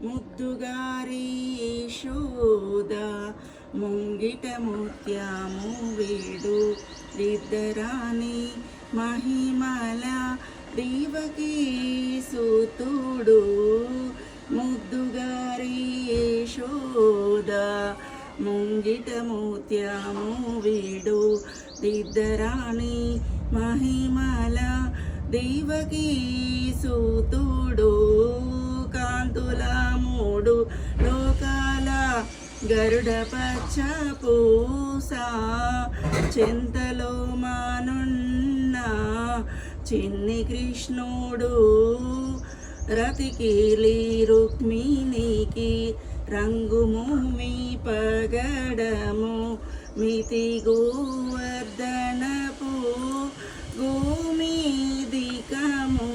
ముద్దుగారి యశోద ముంగిట ముత్యము వేడు దిద్దరాని మహిమల దేవకీ సుతుడు ముద్దుగారి యశోద ముంగిట ముత్యము వేడు దిద్దరాని మహిమల దేవకీ సుతుడు కాంతుల మూడు లోకాల గరుడ పచ్చ పూస చింతలో మానున్న చిన్ని కృష్ణుడు రతికీలి రుక్మిణికి రంగుమూమి పగడము మితి గోవర్ధనపు గోమీదికము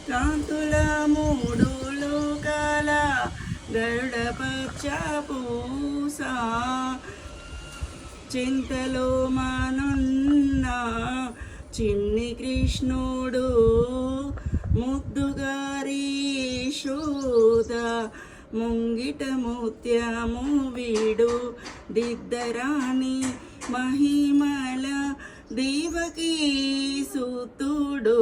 కాంతుల మూడు లోకాల గరుడ పచ్చ పూస చింతలో మానున్న చిన్ని కృష్ణుడు ముద్దుగారి యశోద ముంగిట ముత్యము వీడు దిద్దరాని మహిమల దేవకీ సుతుడు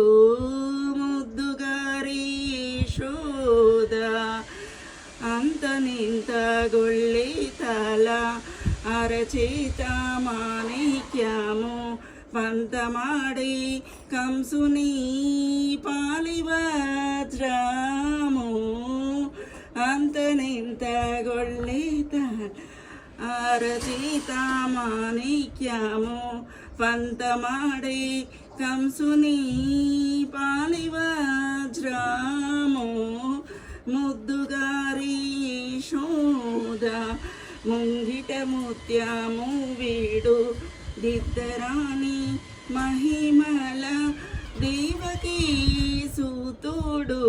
ముద్దుగారి యశోద అంతనింత గొళ్ళి తల అరచేత మాణిక్యము పంతమాడి కంసుని పాలివజ్రము అంతనింత గొళ్ళి తల అరచేత మాణిక్యము పంతమాడి కంసుని పాలివజ్రము ముద్దుగారి యశోద ముంగిట ముత్యము వీడు దిద్దరాని మహిమల దేవకీ సుతుడు